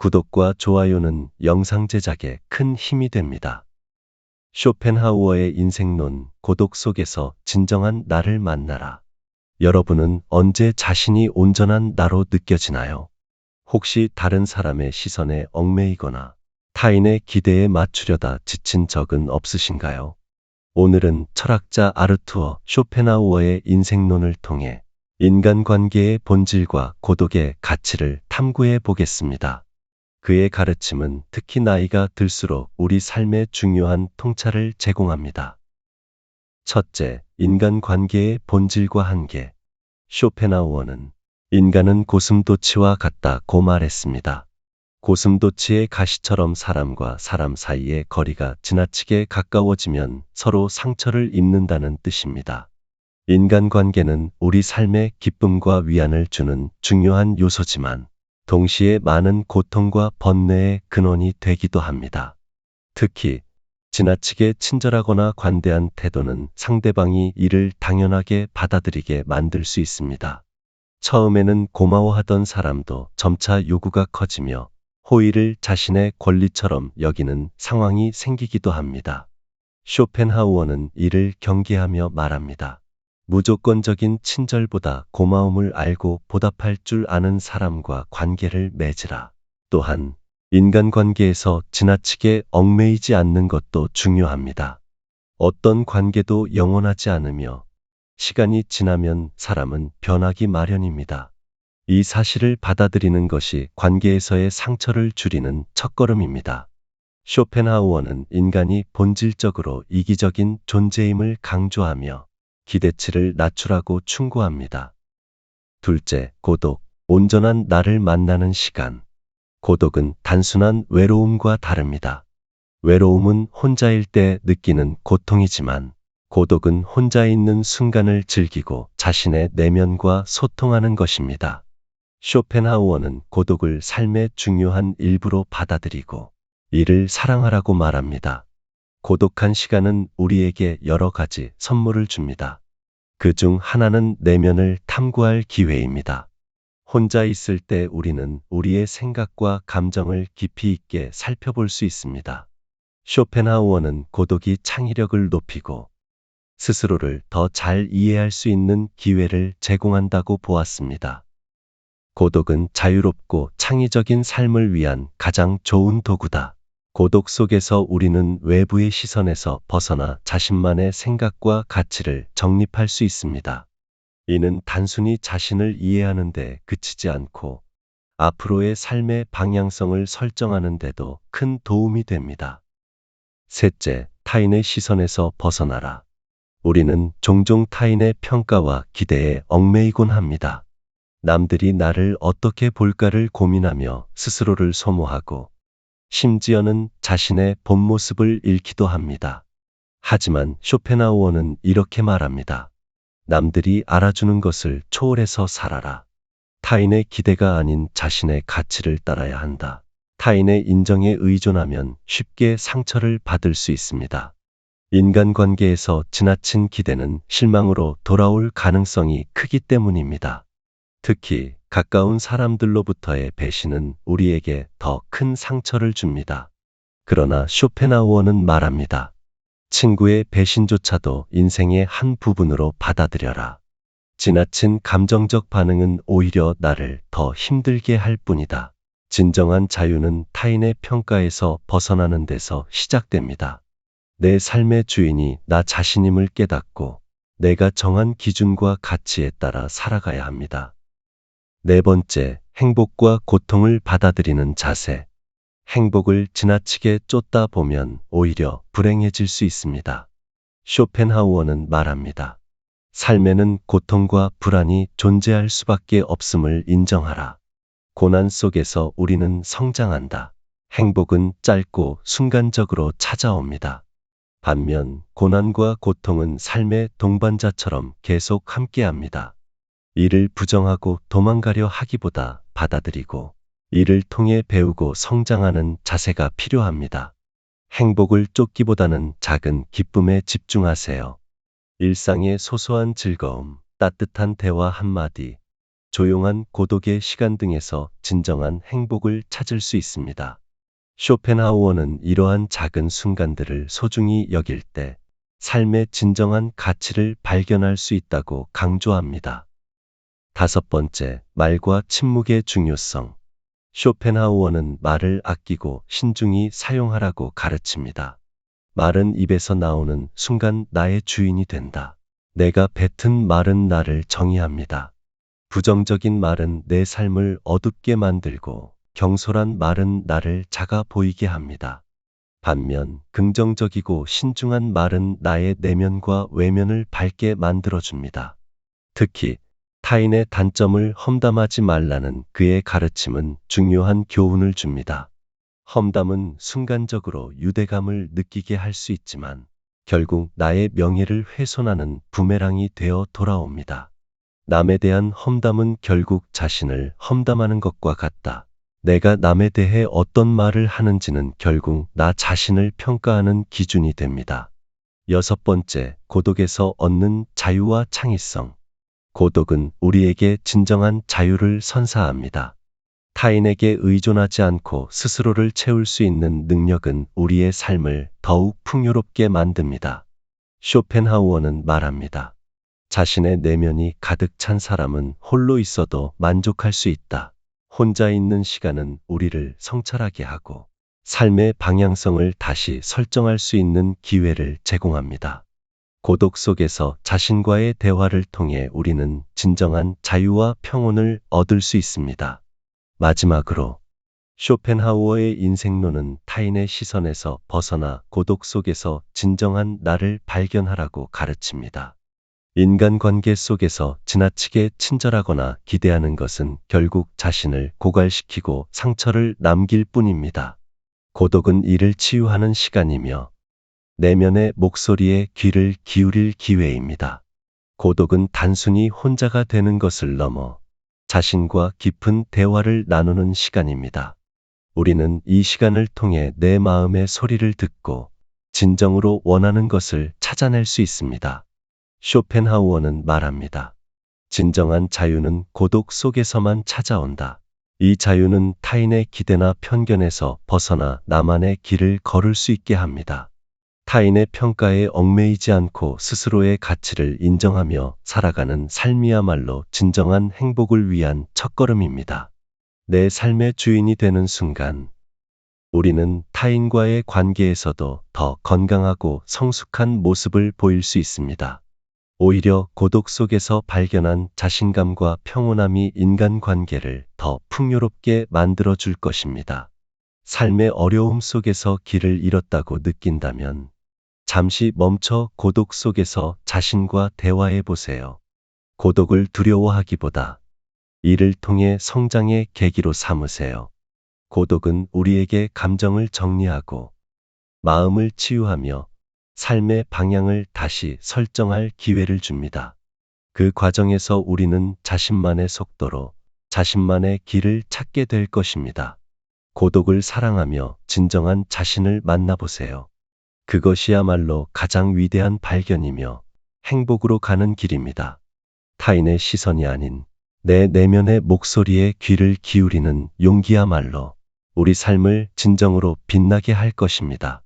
구독과 좋아요는 영상 제작에 큰 힘이 됩니다. 쇼펜하우어의 인생론, 고독 속에서 진정한 나를 만나라. 여러분은 언제 자신이 온전한 나로 느껴지나요? 혹시 다른 사람의 시선에 얽매이거나 타인의 기대에 맞추려다 지친 적은 없으신가요? 오늘은 철학자 아르투어 쇼펜하우어의 인생론을 통해 인간관계의 본질과 고독의 가치를 탐구해 보겠습니다. 그의 가르침은 특히 나이가 들수록 우리 삶에 중요한 통찰을 제공합니다. 첫째, 인간관계의 본질과 한계. 쇼펜하우어는 인간은 고슴도치와 같다고 말했습니다. 고슴도치의 가시처럼 사람과 사람 사이의 거리가 지나치게 가까워지면 서로 상처를 입는다는 뜻입니다. 인간관계는 우리 삶에 기쁨과 위안을 주는 중요한 요소지만 동시에 많은 고통과 번뇌의 근원이 되기도 합니다. 특히 지나치게 친절하거나 관대한 태도는 상대방이 이를 당연하게 받아들이게 만들 수 있습니다. 처음에는 고마워하던 사람도 점차 요구가 커지며 호의를 자신의 권리처럼 여기는 상황이 생기기도 합니다. 쇼펜하우어는 이를 경계하며 말합니다. 무조건적인 친절보다 고마움을 알고 보답할 줄 아는 사람과 관계를 맺으라. 또한 인간관계에서 지나치게 얽매이지 않는 것도 중요합니다. 어떤 관계도 영원하지 않으며 시간이 지나면 사람은 변하기 마련입니다. 이 사실을 받아들이는 것이 관계에서의 상처를 줄이는 첫걸음입니다. 쇼펜하우어는 인간이 본질적으로 이기적인 존재임을 강조하며 기대치를 낮추라고 충고합니다. 둘째, 고독, 온전한 나를 만나는 시간. 고독은 단순한 외로움과 다릅니다. 외로움은 혼자일 때 느끼는 고통이지만 고독은 혼자 있는 순간을 즐기고 자신의 내면과 소통하는 것입니다. 쇼펜하우어는 고독을 삶의 중요한 일부로 받아들이고 이를 사랑하라고 말합니다. 고독한 시간은 우리에게 여러 가지 선물을 줍니다. 그 중 하나는 내면을 탐구할 기회입니다. 혼자 있을 때 우리는 우리의 생각과 감정을 깊이 있게 살펴볼 수 있습니다. 쇼펜하우어는 고독이 창의력을 높이고 스스로를 더 잘 이해할 수 있는 기회를 제공한다고 보았습니다. 고독은 자유롭고 창의적인 삶을 위한 가장 좋은 도구다. 고독 속에서 우리는 외부의 시선에서 벗어나 자신만의 생각과 가치를 정립할 수 있습니다. 이는 단순히 자신을 이해하는 데 그치지 않고 앞으로의 삶의 방향성을 설정하는 데도 큰 도움이 됩니다. 셋째, 타인의 시선에서 벗어나라. 우리는 종종 타인의 평가와 기대에 얽매이곤 합니다. 남들이 나를 어떻게 볼까를 고민하며 스스로를 소모하고 심지어는 자신의 본 모습을 잃기도 합니다. 하지만 쇼펜하우어는 이렇게 말합니다. 남들이 알아주는 것을 초월해서 살아라. 타인의 기대가 아닌 자신의 가치를 따라야 한다. 타인의 인정에 의존하면 쉽게 상처를 받을 수 있습니다. 인간관계에서 지나친 기대는 실망으로 돌아올 가능성이 크기 때문입니다. 특히 가까운 사람들로부터의 배신은 우리에게 더 큰 상처를 줍니다. 그러나 쇼펜하우어는 말합니다. 친구의 배신조차도 인생의 한 부분으로 받아들여라. 지나친 감정적 반응은 오히려 나를 더 힘들게 할 뿐이다. 진정한 자유는 타인의 평가에서 벗어나는 데서 시작됩니다. 내 삶의 주인이 나 자신임을 깨닫고 내가 정한 기준과 가치에 따라 살아가야 합니다. 네 번째, 행복과 고통을 받아들이는 자세. 행복을 지나치게 쫓다 보면 오히려 불행해질 수 있습니다. 쇼펜하우어는 말합니다. 삶에는 고통과 불안이 존재할 수밖에 없음을 인정하라. 고난 속에서 우리는 성장한다. 행복은 짧고 순간적으로 찾아옵니다. 반면 고난과 고통은 삶의 동반자처럼 계속 함께합니다. 이를 부정하고 도망가려 하기보다 받아들이고 이를 통해 배우고 성장하는 자세가 필요합니다. 행복을 쫓기보다는 작은 기쁨에 집중하세요. 일상의 소소한 즐거움, 따뜻한 대화 한마디, 조용한 고독의 시간 등에서 진정한 행복을 찾을 수 있습니다. 쇼펜하우어는 이러한 작은 순간들을 소중히 여길 때 삶의 진정한 가치를 발견할 수 있다고 강조합니다. 다섯 번째, 말과 침묵의 중요성. 쇼펜하우어는 말을 아끼고 신중히 사용하라고 가르칩니다. 말은 입에서 나오는 순간 나의 주인이 된다. 내가 뱉은 말은 나를 정의합니다. 부정적인 말은 내 삶을 어둡게 만들고 경솔한 말은 나를 작아 보이게 합니다. 반면 긍정적이고 신중한 말은 나의 내면과 외면을 밝게 만들어줍니다. 특히 타인의 단점을 험담하지 말라는 그의 가르침은 중요한 교훈을 줍니다. 험담은 순간적으로 유대감을 느끼게 할 수 있지만 결국 나의 명예를 훼손하는 부메랑이 되어 돌아옵니다. 남에 대한 험담은 결국 자신을 험담하는 것과 같다. 내가 남에 대해 어떤 말을 하는지는 결국 나 자신을 평가하는 기준이 됩니다. 여섯 번째, 고독에서 얻는 자유와 창의성. 고독은 우리에게 진정한 자유를 선사합니다. 타인에게 의존하지 않고 스스로를 채울 수 있는 능력은 우리의 삶을 더욱 풍요롭게 만듭니다. 쇼펜하우어는 말합니다. 자신의 내면이 가득 찬 사람은 홀로 있어도 만족할 수 있다. 혼자 있는 시간은 우리를 성찰하게 하고 삶의 방향성을 다시 설정할 수 있는 기회를 제공합니다. 고독 속에서 자신과의 대화를 통해 우리는 진정한 자유와 평온을 얻을 수 있습니다. 마지막으로 쇼펜하우어의 인생론은 타인의 시선에서 벗어나 고독 속에서 진정한 나를 발견하라고 가르칩니다. 인간관계 속에서 지나치게 친절하거나 기대하는 것은 결국 자신을 고갈시키고 상처를 남길 뿐입니다. 고독은 이를 치유하는 시간이며 내면의 목소리에 귀를 기울일 기회입니다. 고독은 단순히 혼자가 되는 것을 넘어 자신과 깊은 대화를 나누는 시간입니다. 우리는 이 시간을 통해 내 마음의 소리를 듣고 진정으로 원하는 것을 찾아낼 수 있습니다. 쇼펜하우어는 말합니다. 진정한 자유는 고독 속에서만 찾아온다. 이 자유는 타인의 기대나 편견에서 벗어나 나만의 길을 걸을 수 있게 합니다. 타인의 평가에 얽매이지 않고 스스로의 가치를 인정하며 살아가는 삶이야말로 진정한 행복을 위한 첫걸음입니다. 내 삶의 주인이 되는 순간, 우리는 타인과의 관계에서도 더 건강하고 성숙한 모습을 보일 수 있습니다. 오히려 고독 속에서 발견한 자신감과 평온함이 인간관계를 더 풍요롭게 만들어 줄 것입니다. 삶의 어려움 속에서 길을 잃었다고 느낀다면 잠시 멈춰 고독 속에서 자신과 대화해 보세요. 고독을 두려워하기보다 이를 통해 성장의 계기로 삼으세요. 고독은 우리에게 감정을 정리하고 마음을 치유하며 삶의 방향을 다시 설정할 기회를 줍니다. 그 과정에서 우리는 자신만의 속도로 자신만의 길을 찾게 될 것입니다. 고독을 사랑하며 진정한 자신을 만나보세요. 그것이야말로 가장 위대한 발견이며 행복으로 가는 길입니다. 타인의 시선이 아닌 내 내면의 목소리에 귀를 기울이는 용기야말로 우리 삶을 진정으로 빛나게 할 것입니다.